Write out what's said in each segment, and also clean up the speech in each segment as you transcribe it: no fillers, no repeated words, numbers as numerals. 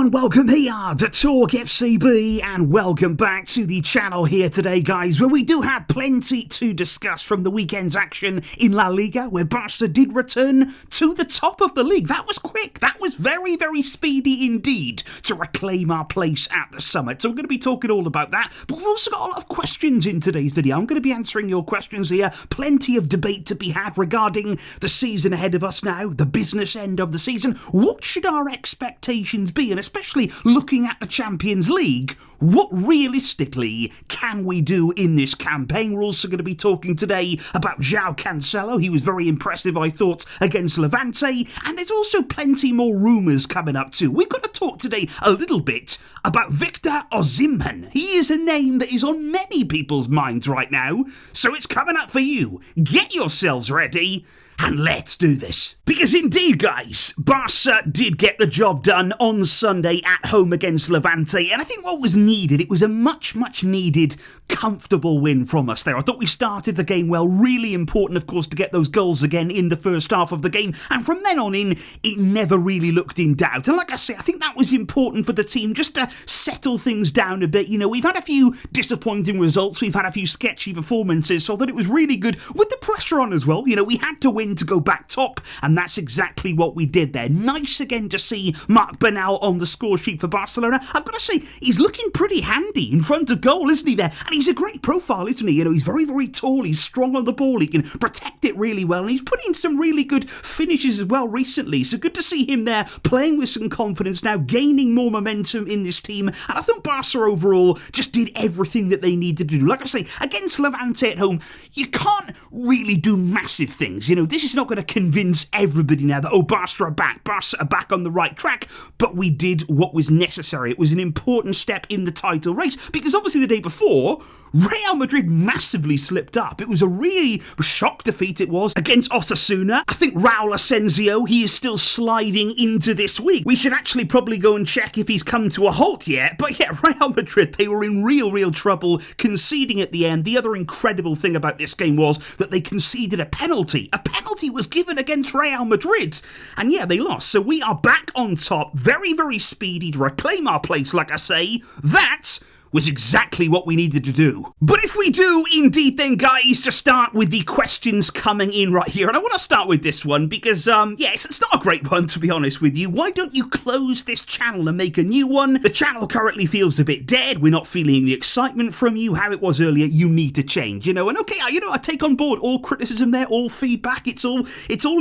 and welcome here to TalkFCB, and welcome back to the channel here today, guys, where we do have plenty to discuss from the weekend's action in La Liga, where Barca did return to the top of the league. That was quick. That was very, very speedy indeed to reclaim our place at the summit. So we're going to be talking all about that, but we've also got a lot of questions in today's video. I'm going to be answering your questions here. Plenty of debate to be had regarding the season ahead of us now, the business end of the season. What should our expectations be? And especially looking at the Champions League, what realistically can we do in this campaign? We're also going to be talking today about Joao Cancelo. He was very impressive, I thought, against Levante. And there's also plenty more rumours coming up too. We've got to talk today a little bit about Victor Osimhen. He is a name that is on many people's minds right now. So it's coming up for you. Get yourselves ready. And let's do this. Because indeed, guys, Barca did get the job done on Sunday at home against Levante. And I think what was needed, it was a much, much needed, comfortable win from us there. I thought we started the game well. Really important, of course, to get those goals again in the first half of the game. And from then on in, it never really looked in doubt. And like I say, I think that was important for the team just to settle things down a bit. You know, we've had a few disappointing results. We've had a few sketchy performances. So I thought it was really good with the pressure on as well. You know, we had to win to go back top, and that's exactly what we did there. Nice again to see Marc Bernal on the score sheet for Barcelona. I've got to say, he's looking pretty handy in front of goal, isn't he there? And he's a great profile, isn't he? You know, he's very, very tall, he's strong on the ball, he can protect it really well, and he's put in some really good finishes as well recently, so good to see him there playing with some confidence now, gaining more momentum in this team. And I think Barca overall just did everything that they needed to do. Like I say, against Levante at home, you can't really do massive things. You know, this is not going to convince everybody now that, oh, Barca are back on the right track, but we did what was necessary. It was an important step in the title race, because obviously the day before, Real Madrid massively slipped up. It was a really shock defeat, it was, against Osasuna. I think Raul Asensio, he is still sliding into this week. We should actually probably go and check if he's come to a halt yet, but yeah, Real Madrid, they were in real trouble, conceding at the end. The other incredible thing about this game was that they conceded a penalty. A penalty was given against Real Madrid, and yeah, they lost. So we are back on top, very, very speedy to reclaim our place, like I say. That was exactly what we needed to do. But if we do indeed then, guys, to start with the questions coming in right here, and I want to start with this one because, yeah, it's not a great one, to be honest with you. Why don't you close this channel and make a new one? The channel currently feels a bit dead. We're not feeling the excitement from you, how it was earlier. You need to change, you know. And okay, you know, I take on board all criticism there, all feedback. It's all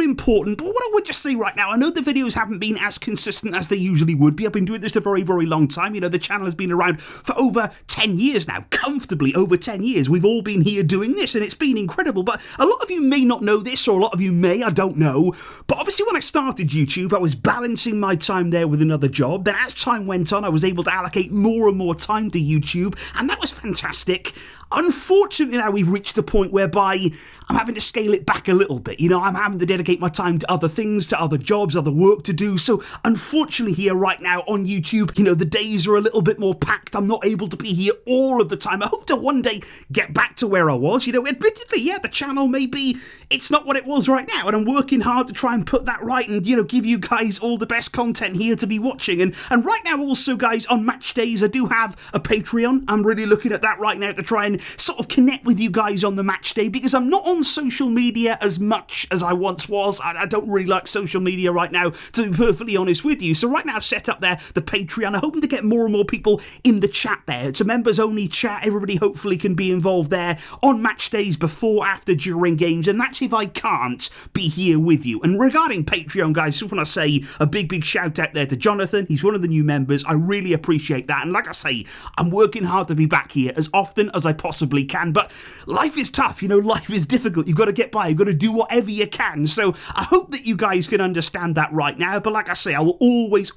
important. But what I would just say right now, I know the videos haven't been as consistent as they usually would be. I've been doing this a very, very long time. You know, the channel has been around for over 10 years now, comfortably over 10 years. We've all been here doing this, and it's been incredible. But a lot of you may not know this, or a lot of you may, I don't know. But obviously when I started YouTube, I was balancing my time there with another job. Then as time went on, I was able to allocate more and more time to YouTube, and that was fantastic. Unfortunately, now we've reached the point whereby I'm having to scale it back a little bit. You know, I'm having to dedicate my time to other things, to other jobs, other work to do. So unfortunately here right now on YouTube, you know, the days are a little bit more packed. I'm not able to be here all of the time. I hope to one day get back to where I was. You know, admittedly, yeah, the channel maybe it's not what it was right now, and I'm working hard to try and put that right and, you know, give you guys all the best content here to be watching. And right now also, guys, on match days, I do have a Patreon. I'm really looking at that right now to try and sort of connect with you guys on the match day, because I'm not on social media as much as I once was. I don't really like social media right now, to be perfectly honest with you. So right now I've set up there the Patreon. I'm hoping to get more and more people in the chat there. It's a members only chat. Everybody hopefully can be involved there on match days, before, after, during games, and that's if I can't be here with you. And regarding Patreon, guys, just want to say a big shout out there to Jonathan. He's one of the new members. I really appreciate that. And like I say, I'm working hard to be back here as often as I possibly can, but life is tough, you know, life is difficult. You've got to get by, you've got to do whatever you can. So I hope that you guys can understand that right now. But like I say, I will always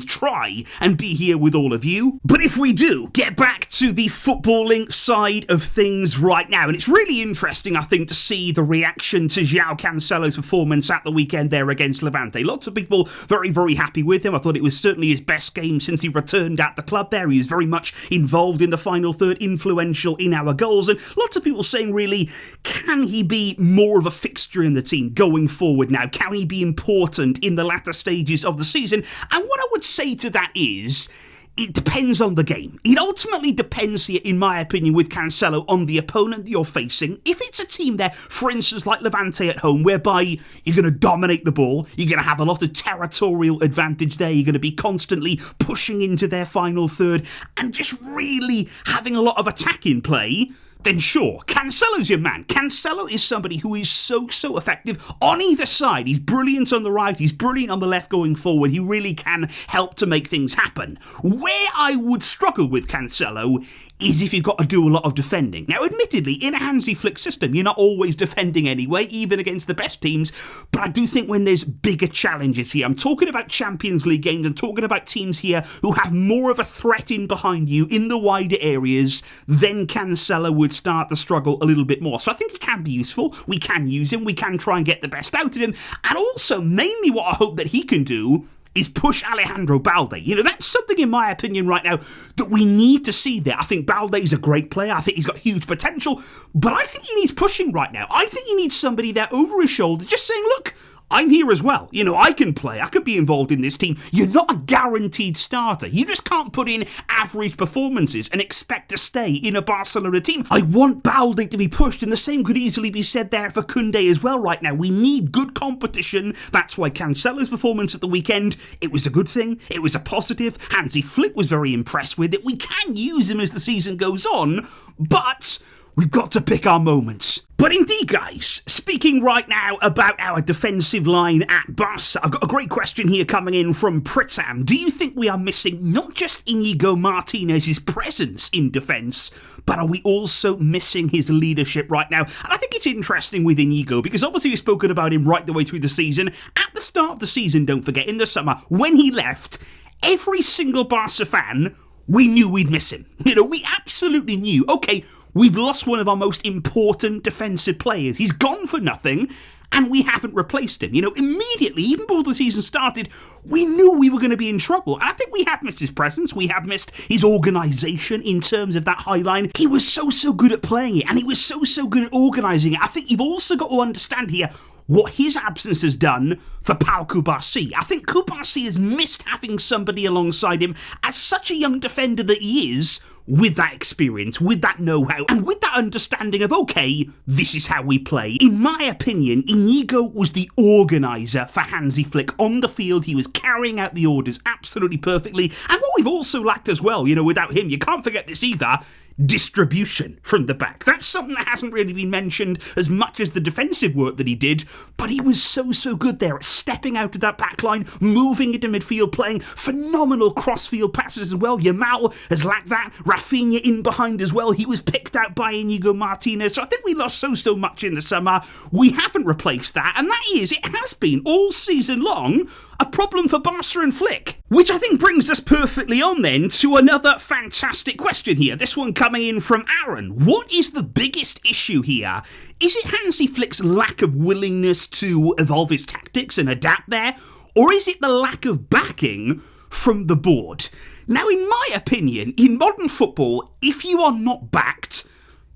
try and be here with all of you. But if we do get back to the footballing side of things right now, and it's really interesting, I think, to see the reaction to Joao Cancelo's performance at the weekend there against Levante. Lots of people very happy with him. I thought it was certainly his best game since he returned at the club there. He was very much involved in the final third, influential in our goals, and lots of people saying, really, can he be more of a fixture in the team going forward now? Can he be important in the latter stages of the season? And what I would would say to that is, it depends on the game. It ultimately depends here, in my opinion, with Cancelo on the opponent that you're facing. If it's a team there, for instance, like Levante at home, whereby you're going to dominate the ball, you're going to have a lot of territorial advantage there, you're going to be constantly pushing into their final third and just really having a lot of attack in play, then sure, Cancelo's your man. Cancelo is somebody who is so effective on either side. He's brilliant on the right, he's brilliant on the left going forward. He really can help to make things happen. Where I would struggle with Cancelo is if you've got to do a lot of defending. Now, admittedly, in a Hansi Flick system, you're not always defending anyway, even against the best teams, but I do think when there's bigger challenges here, I'm talking about Champions League games, I'm talking about teams here who have more of a threat in behind you in the wider areas, then Cancelo would start to struggle a little bit more. So I think he can be useful, we can use him, we can try and get the best out of him, and also, mainly what I hope that he can do is push Alejandro Balde. You know, that's something, in my opinion, right now, that we need to see there. I think Balde is a great player. I think he's got huge potential, but I think he needs pushing right now. I think he needs somebody there over his shoulder just saying, look, I'm here as well. You know, I can play. I could be involved in this team. You're not a guaranteed starter. You just can't put in average performances and expect to stay in a Barcelona team. I want Balde to be pushed, and the same could easily be said there for Koundé as well right now. We need good competition. That's why Cancelo's performance at the weekend, it was a good thing. It was a positive. Hansi Flick was very impressed with it. We can use him as the season goes on, but we've got to pick our moments. But indeed, guys, speaking right now about our defensive line at Barca, I've got a great question here coming in from Pritam. Do you think we are missing not just Íñigo Martínez's presence in defence, but are we also missing his leadership right now? And I think it's interesting with Íñigo, because obviously we've spoken about him right the way through the season. At the start of the season, don't forget, in the summer, when he left, every single Barca fan, we knew we'd miss him. You know, we absolutely knew, okay, we've lost one of our most important defensive players. He's gone for nothing, and we haven't replaced him. You know, immediately, even before the season started, we knew we were going to be in trouble. And I think we have missed his presence. We have missed his organisation in terms of that high line. He was so good at playing it, and he was so good at organising it. I think you've also got to understand here what his absence has done for Pau Cubarsí. I think Cubarsí has missed having somebody alongside him as such a young defender that he is, with that experience, with that know-how, and with that understanding of, okay, this is how we play. In my opinion, Íñigo was the organiser for Hansi Flick on the field. He was carrying out the orders absolutely perfectly. And what we've also lacked as well, you know, without him, you can't forget this either, distribution from the back. That's something that hasn't really been mentioned as much as the defensive work that he did, but he was so good there at stepping out of that back line, moving into midfield, playing phenomenal cross-field passes as well. Yamal has lacked that. Rafinha in behind as well. He was picked out by Íñigo Martínez, so I think we lost so much in the summer. We haven't replaced that, and that is, it has been all season long, a problem for Barca and Flick. Which I think brings us perfectly on then to another fantastic question here. This one coming in from Aaron. What is the biggest issue here? Is it Hansi Flick's lack of willingness to evolve his tactics and adapt there? Or is it the lack of backing from the board? Now, in my opinion, in modern football, if you are not backed,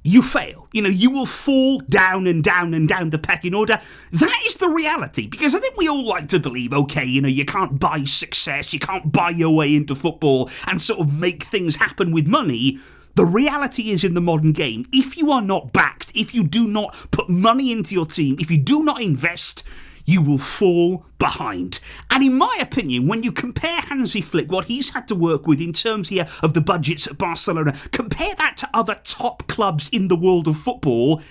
you fail. You know, you will fall down and down and down the pecking order. That is the reality, because I think we all like to believe, okay, you know, you can't buy success, you can't buy your way into football and sort of make things happen with money. The reality is, in the modern game, if you are not backed, if you do not put money into your team, if you do not invest, you will fall behind. And in my opinion, when you compare Hansi Flick, what he's had to work with in terms here of the budgets at Barcelona, compare that to other top clubs in the world of football,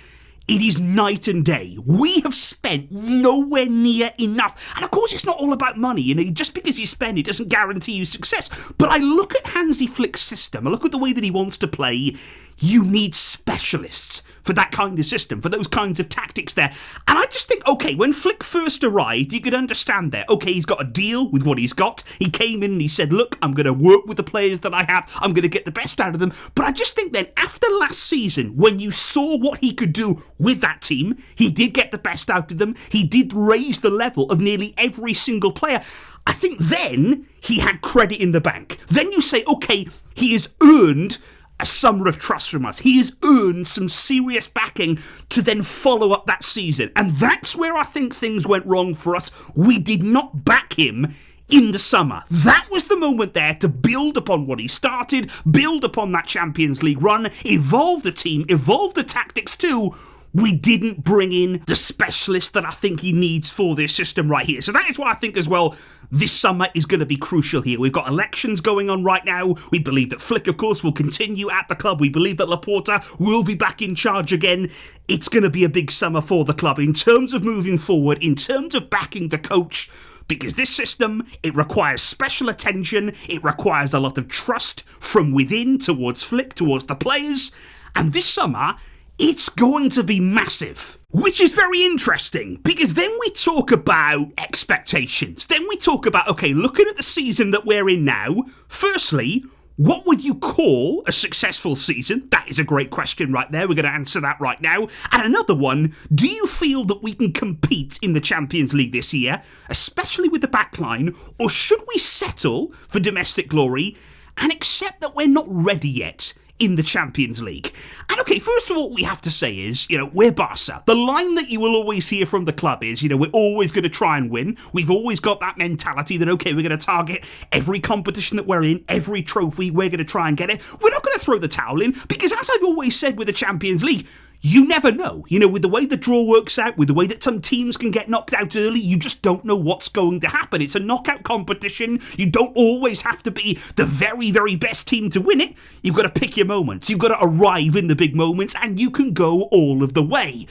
it is night and day. We have spent nowhere near enough. And of course, it's not all about money. You know, just because you spend, it doesn't guarantee you success. But I look at Hansi Flick's system, I look at the way that he wants to play. You need specialists for that kind of system, for those kinds of tactics there. And I just think, okay, when Flick first arrived, you could understand there. Okay, he's got to deal with what he's got. He came in and he said, look, I'm going to work with the players that I have. I'm going to get the best out of them. But I just think then, after last season, when you saw what he could do with that team, he did get the best out of them. He did raise the level of nearly every single player. I think then he had credit in the bank. Then you say, okay, he has earned a summer of trust from us. He has earned some serious backing to then follow up that season. And that's where I think things went wrong for us. We did not back him in the summer. That was the moment there to build upon what he started, build upon that Champions League run, evolve the team, evolve the tactics too. We didn't bring in the specialist that I think he needs for this system right here. So that is why I think as well, this summer is going to be crucial here. We've got elections going on right now. We believe that Flick, of course, will continue at the club. We believe that Laporta will be back in charge again. It's going to be a big summer for the club in terms of moving forward, in terms of backing the coach. Because this system, it requires special attention. It requires a lot of trust from within towards Flick, towards the players. And this summer, it's going to be massive, which is very interesting because then we talk about expectations. Then we talk about, okay, looking at the season that we're in now, firstly, what would you call a successful season? That is a great question right there. We're going to answer that right now. And another one, do you feel that we can compete in the Champions League this year, especially with the backline, or should we settle for domestic glory and accept that we're not ready yet in the Champions League? And okay, first of all, what we have to say is, we're Barca. The line that you will always hear from the club is, we're always going to try and win. We've always got that mentality that, okay, we're going to target every competition that we're in, every trophy, we're going to try and get it. We're not going to throw the towel in because, as I've always said with the Champions League, you never know. With the way the draw works out, with the way that some teams can get knocked out early, you just don't know what's going to happen. It's a knockout competition. You don't always have to be the very, very best team to win it. You've got to pick your moments. You've got to arrive in the big moments, and you can go all of the way.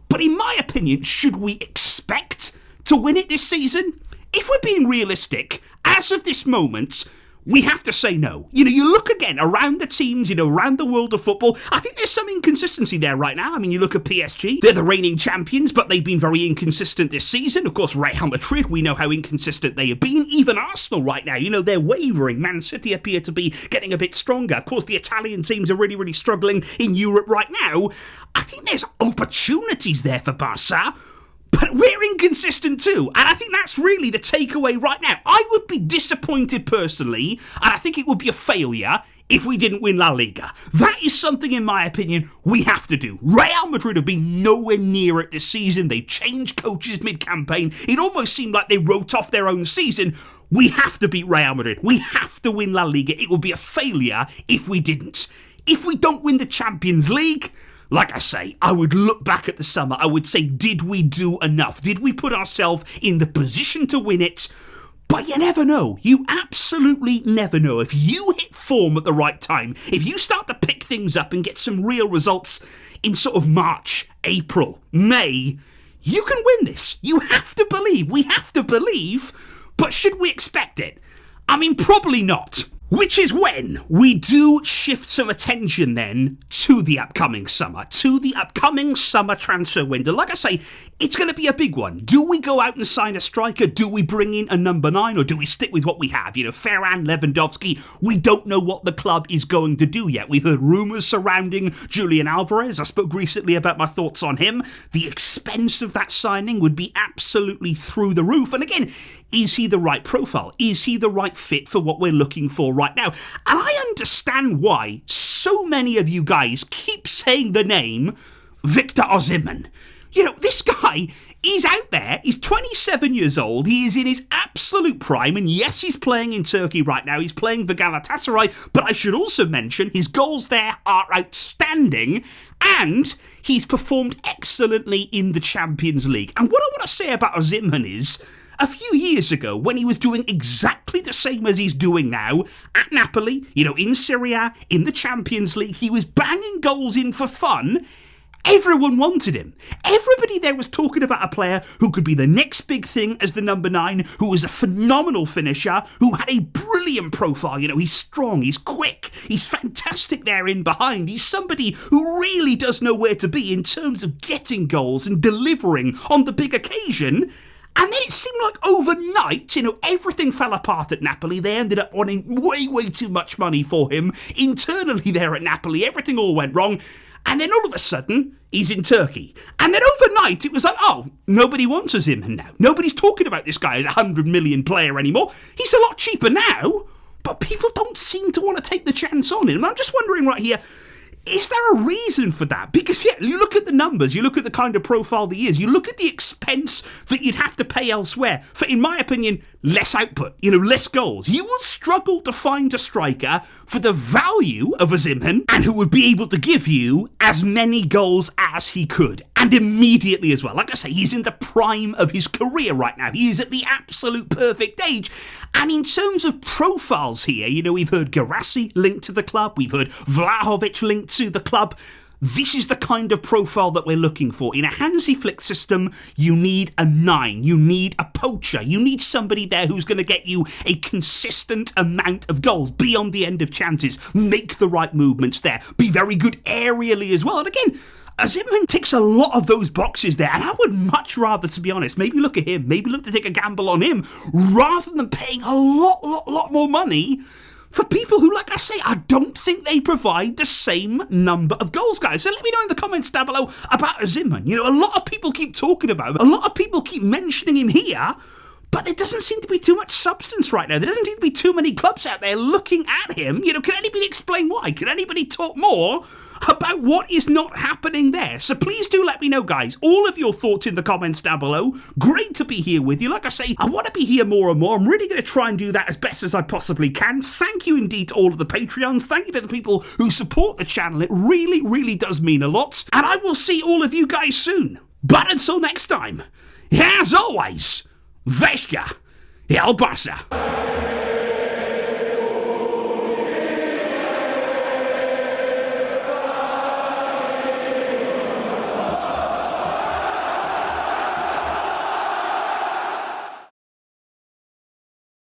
But in my opinion, should we expect to win it this season? If we're being realistic, as of this moment, we have to say no. You look again around the teams, around the world of football. I think there's some inconsistency there right now. I mean, you look at PSG, they're the reigning champions, but they've been very inconsistent this season. Of course, Real Madrid, we know how inconsistent they have been. Even Arsenal right now, they're wavering. Man City appear to be getting a bit stronger. Of course, the Italian teams are really, really struggling in Europe right now. I think there's opportunities there for Barca, but we're inconsistent too, and I think that's really the takeaway right now. I would be disappointed personally, and I think it would be a failure if we didn't win La Liga. That is something, in my opinion, we have to do. Real Madrid have been nowhere near it this season. They've changed coaches mid-campaign. It almost seemed like they wrote off their own season. We have to beat Real Madrid. We have to win La Liga. It would be a failure if we didn't. If we don't win the Champions League, like I say, I would look back at the summer. I would say, did we do enough? Did we put ourselves in the position to win it? But you never know. You absolutely never know. If you hit form at the right time, if you start to pick things up and get some real results in sort of March, April, May, you can win this. You have to believe. We have to believe. But should we expect it? I mean, probably not. Which is when we do shift some attention then to the upcoming summer transfer window. Like I say, it's going to be a big one. Do we go out and sign a striker? Do we bring in a number 9? Or do we stick with what we have? Ferran, Lewandowski, we don't know what the club is going to do yet. We've heard rumours surrounding Julian Alvarez. I spoke recently about my thoughts on him. The expense of that signing would be absolutely through the roof. And again, is he the right profile? Is he the right fit for what we're looking for right now? And I understand why so many of you guys keep saying the name Victor Osimhen. This guy, he's out there, he's 27 years old, he is in his absolute prime, and yes, he's playing in Turkey right now, he's playing for Galatasaray, but I should also mention his goals there are outstanding, and he's performed excellently in the Champions League. And what I want to say about Osimhen is, a few years ago, when he was doing exactly the same as he's doing now, at Napoli, in Serie A, in the Champions League, he was banging goals in for fun. Everyone wanted him. Everybody there was talking about a player who could be the next big thing as the number 9, who was a phenomenal finisher, who had a brilliant profile. He's strong, he's quick, he's fantastic there in behind. He's somebody who really does know where to be in terms of getting goals and delivering on the big occasion. And then it seemed like overnight, everything fell apart at Napoli. They ended up wanting way, way too much money for him. Internally there at Napoli, everything all went wrong. And then all of a sudden, he's in Turkey. And then overnight, it was like, oh, nobody wants Osimhen now. Nobody's talking about this guy as a 100 million player anymore. He's a lot cheaper now, but people don't seem to want to take the chance on him. And I'm just wondering right here, Is there a reason for that? Because, yeah, you look at the numbers, you look at the kind of profile that he is, you look at the expense that you'd have to pay elsewhere for, in my opinion, less output, less goals. You will struggle to find a striker for the value of Osimhen and who would be able to give you as many goals as he could. And immediately as well. Like I say, he's in the prime of his career right now. He is at the absolute perfect age. And in terms of profiles here, we've heard Garassi linked to the club. We've heard Vlahovic linked to the club. This is the kind of profile that we're looking for. In a Hansi Flick system, you need a 9. You need a poacher. You need somebody there who's going to get you a consistent amount of goals, be on the end of chances, make the right movements there, be very good aerially as well. And again, Osimhen ticks a lot of those boxes there, and I would much rather, to be honest, maybe look at him, maybe look to take a gamble on him, rather than paying a lot more money for people who, like I say, I don't think they provide the same number of goals, guys. So let me know in the comments down below about Osimhen. A lot of people keep talking about him, a lot of people keep mentioning him here, but there doesn't seem to be too much substance right now. There doesn't seem to be too many clubs out there looking at him. Can anybody explain why? Can anybody talk more about what is not happening there? So please do let me know, guys, all of your thoughts in the comments down below. Great to be here with you. Like I say, I want to be here more and more. I'm really going to try and do that as best as I possibly can. Thank you indeed to all of the Patreons. Thank you to the people who support the channel. It really does mean a lot. And I will see all of you guys soon. But until next time, as always, Vesca, El Barça.